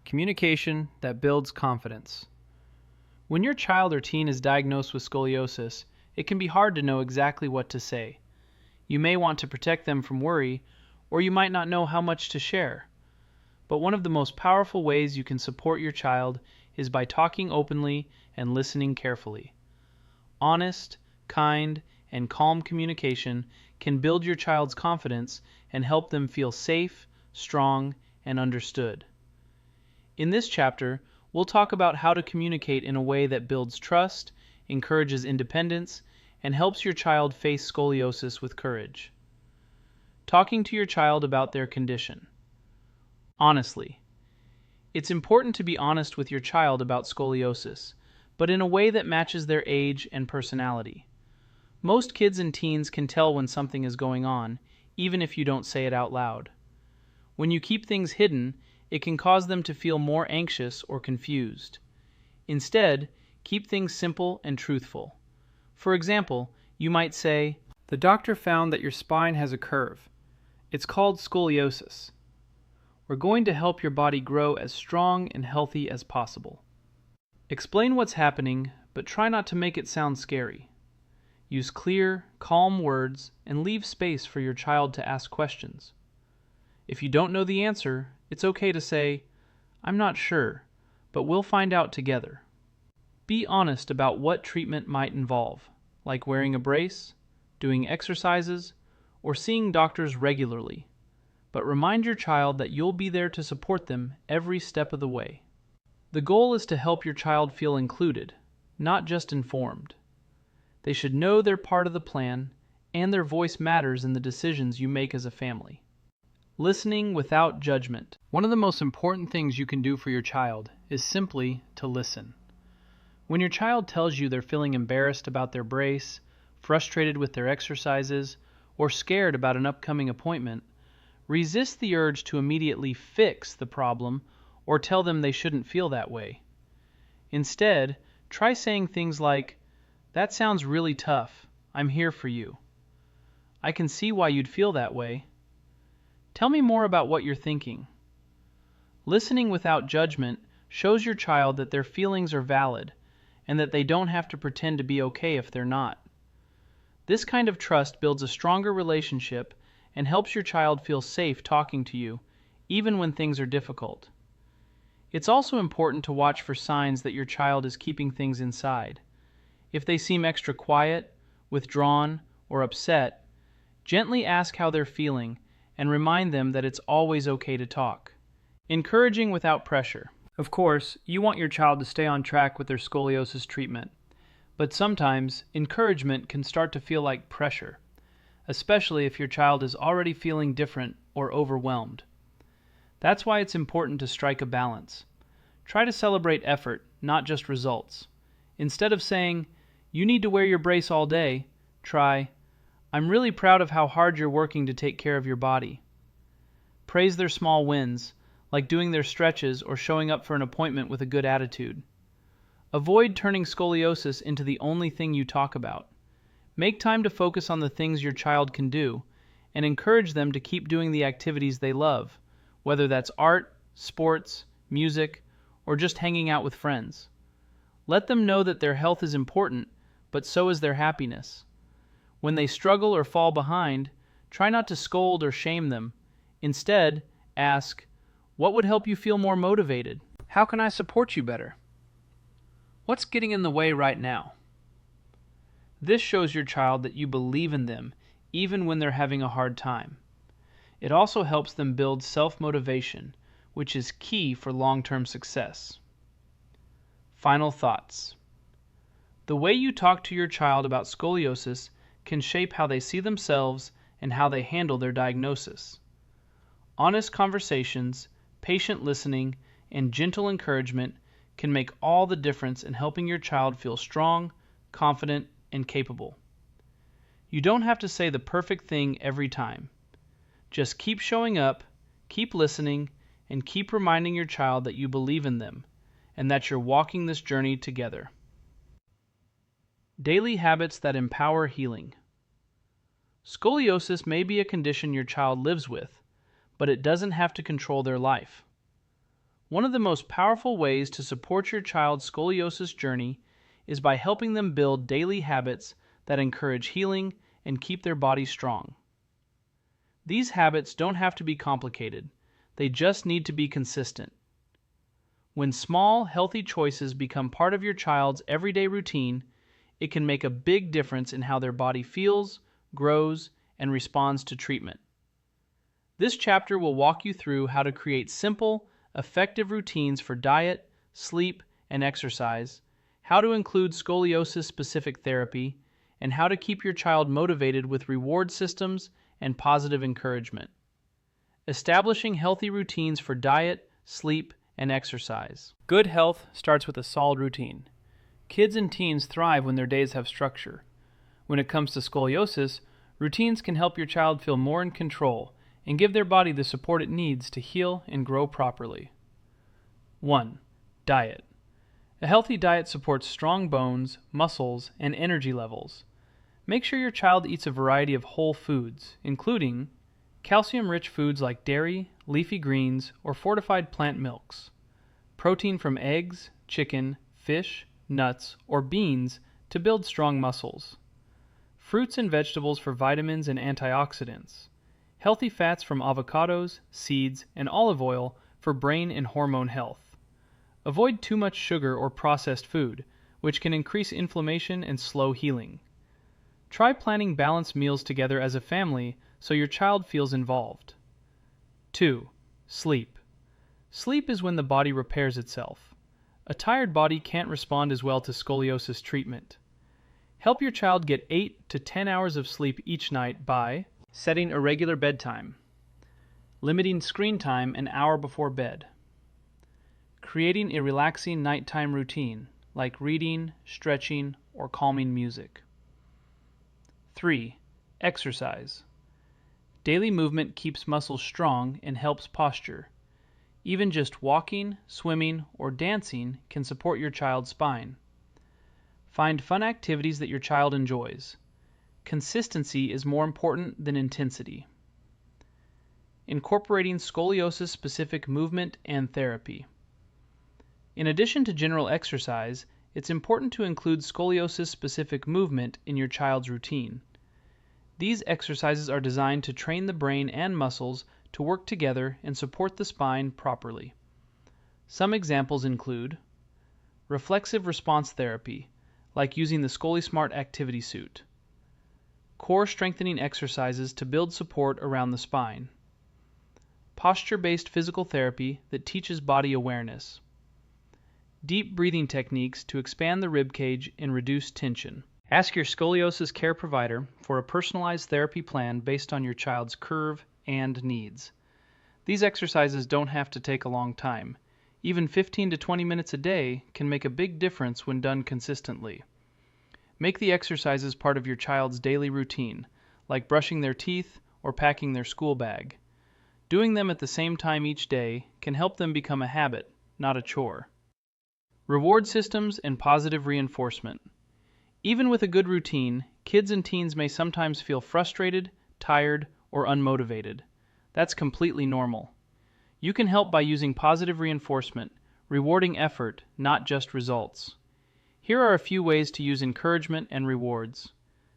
Communication that builds confidence. When your child or teen is diagnosed with scoliosis, it can be hard to know exactly what to say. You may want to protect them from worry, or you might not know how much to share. But one of the most powerful ways you can support your child is by talking openly and listening carefully. Honest, kind, and calm communication can build your child's confidence and help them feel safe, strong, and understood. In this chapter, we'll talk about how to communicate in a way that builds trust, encourages independence, and helps your child face scoliosis with courage. Talking to your child about their condition. Honestly. It's important to be honest with your child about scoliosis, but in a way that matches their age and personality. Most kids and teens can tell when something is going on, even if you don't say it out loud. When you keep things hidden, it can cause them to feel more anxious or confused. Instead, keep things simple and truthful. For example, you might say, "The doctor found that your spine has a curve. It's called scoliosis. We're going to help your body grow as strong and healthy as possible." Explain what's happening, but try not to make it sound scary. Use clear, calm words and leave space for your child to ask questions. If you don't know the answer, it's okay to say, "I'm not sure, but we'll find out together." Be honest about what treatment might involve, like wearing a brace, doing exercises, or seeing doctors regularly. But remind your child that you'll be there to support them every step of the way. The goal is to help your child feel included, not just informed. They should know they're part of the plan, and their voice matters in the decisions you make as a family. Listening without judgment. One of the most important things you can do for your child is simply to listen. When your child tells you they're feeling embarrassed about their brace, frustrated with their exercises, or scared about an upcoming appointment, resist the urge to immediately fix the problem or tell them they shouldn't feel that way. Instead, try saying things like, "That sounds really tough. I'm here for you. I can see why you'd feel that way. Tell me more about what you're thinking." Listening without judgment shows your child that their feelings are valid and that they don't have to pretend to be okay if they're not. This kind of trust builds a stronger relationship and helps your child feel safe talking to you, even when things are difficult. It's also important to watch for signs that your child is keeping things inside. If they seem extra quiet, withdrawn, or upset, gently ask how they're feeling and remind them that it's always okay to talk. Encouraging without pressure. Of course, you want your child to stay on track with their scoliosis treatment, but sometimes encouragement can start to feel like pressure, especially if your child is already feeling different or overwhelmed. That's why it's important to strike a balance. Try to celebrate effort, not just results. Instead of saying, "You need to wear your brace all day," try, "I'm really proud of how hard you're working to take care of your body." Praise their small wins, like doing their stretches or showing up for an appointment with a good attitude. Avoid turning scoliosis into the only thing you talk about. Make time to focus on the things your child can do, and encourage them to keep doing the activities they love, whether that's art, sports, music, or just hanging out with friends. Let them know that their health is important, but so is their happiness. When they struggle or fall behind, try not to scold or shame them. Instead, ask, "What would help you feel more motivated? How can I support you better? What's getting in the way right now?" This shows your child that you believe in them, even when they're having a hard time. It also helps them build self-motivation, which is key for long-term success. Final thoughts. The way you talk to your child about scoliosis can shape how they see themselves and how they handle their diagnosis. Honest conversations, patient listening, and gentle encouragement can make all the difference in helping your child feel strong, confident, and capable. You don't have to say the perfect thing every time. Just keep showing up, keep listening, and keep reminding your child that you believe in them and that you're walking this journey together. Daily habits that empower healing. Scoliosis may be a condition your child lives with, but it doesn't have to control their life. One of the most powerful ways to support your child's scoliosis journey is by helping them build daily habits that encourage healing and keep their body strong. These habits don't have to be complicated, they just need to be consistent. When small, healthy choices become part of your child's everyday routine, it can make a big difference in how their body feels, grows, and responds to treatment. This chapter will walk you through how to create simple, effective routines for diet, sleep, and exercise, how to include scoliosis-specific therapy, and how to keep your child motivated with reward systems and positive encouragement. Establishing healthy routines for diet, sleep, and exercise. Good health starts with a solid routine. Kids and teens thrive when their days have structure. When it comes to scoliosis, routines can help your child feel more in control and give their body the support it needs to heal and grow properly. 1. Diet. A healthy diet supports strong bones, muscles, and energy levels. Make sure your child eats a variety of whole foods, including calcium-rich foods like dairy, leafy greens, or fortified plant milks, protein from eggs, chicken, fish, nuts, or beans to build strong muscles, fruits and vegetables for vitamins and antioxidants, healthy fats from avocados, seeds, and olive oil for brain and hormone health. Avoid too much sugar or processed food, which can increase inflammation and slow healing. Try planning balanced meals together as a family so your child feels involved. 2. Sleep. Sleep is when the body repairs itself. A tired body can't respond as well to scoliosis treatment. Help your child get 8 to 10 hours of sleep each night by setting a regular bedtime, limiting screen time an hour before bed, creating a relaxing nighttime routine like reading, stretching, or calming music. 3. Exercise. Daily movement keeps muscles strong and helps posture. Even just walking, swimming, or dancing can support your child's spine. Find fun activities that your child enjoys. Consistency is more important than intensity. Incorporating scoliosis-specific movement and therapy. In addition to general exercise, it's important to include scoliosis-specific movement in your child's routine. These exercises are designed to train the brain and muscles to work together and support the spine properly. Some examples include reflexive response therapy, like using the ScoliSmart activity suit, core strengthening exercises to build support around the spine, posture-based physical therapy that teaches body awareness, deep breathing techniques to expand the rib cage and reduce tension. Ask your scoliosis care provider for a personalized therapy plan based on your child's curve and needs. These exercises don't have to take a long time. Even 15 to 20 minutes a day can make a big difference when done consistently. Make the exercises part of your child's daily routine, like brushing their teeth or packing their school bag. Doing them at the same time each day can help them become a habit, not a chore. Reward systems and positive reinforcement. Even with a good routine, kids and teens may sometimes feel frustrated, tired, or unmotivated. That's completely normal. You can help by using positive reinforcement, rewarding effort, not just results. Here are a few ways to use encouragement and rewards.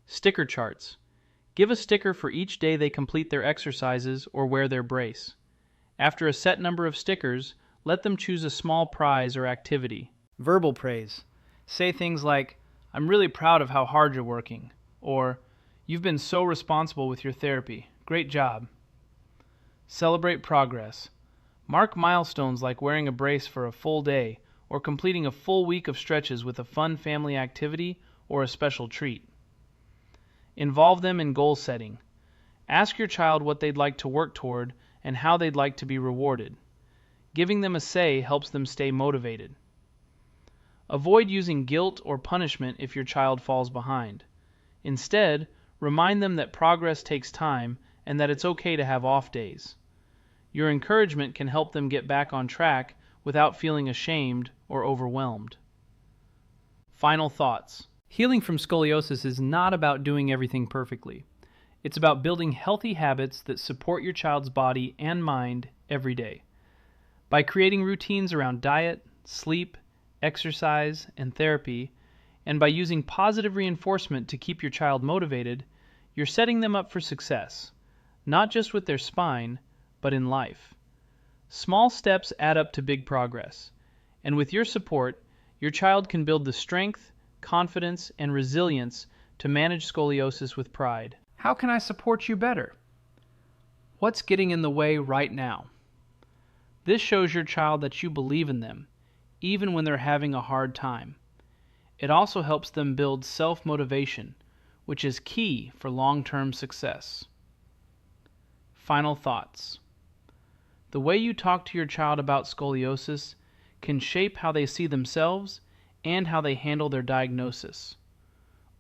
Sticker charts. Give a sticker for each day they complete their exercises or wear their brace. After a set number of stickers, let them choose a small prize or activity. Verbal praise. Say things like, "I'm really proud of how hard you're working," or "You've been so responsible with your therapy. Great job." Celebrate progress. Mark milestones like wearing a brace for a full day or completing a full week of stretches with a fun family activity or a special treat. Involve them in goal setting. Ask your child what they'd like to work toward and how they'd like to be rewarded. Giving them a say helps them stay motivated. Avoid using guilt or punishment if your child falls behind. Instead, remind them that progress takes time and that it's okay to have off days. Your encouragement can help them get back on track without feeling ashamed or overwhelmed. Final thoughts. Healing from scoliosis is not about doing everything perfectly. It's about building healthy habits that support your child's body and mind every day. By creating routines around diet, sleep, exercise, and therapy, and by using positive reinforcement to keep your child motivated, you're setting them up for success, not just with their spine, but in life. Small steps add up to big progress, and with your support, your child can build the strength, confidence, and resilience to manage scoliosis with pride. How can I support you better? What's getting in the way right now? This shows your child that you believe in them, even when they're having a hard time. It also helps them build self-motivation, which is key for long-term success. Final thoughts. The way you talk to your child about scoliosis can shape how they see themselves and how they handle their diagnosis.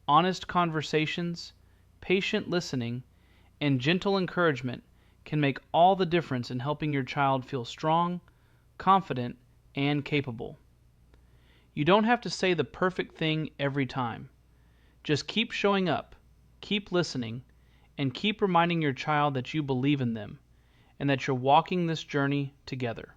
Honest conversations, patient listening, and gentle encouragement can make all the difference in helping your child feel strong, confident, and capable. You don't have to say the perfect thing every time. Just keep showing up, keep listening, and keep reminding your child that you believe in them and that you're walking this journey together.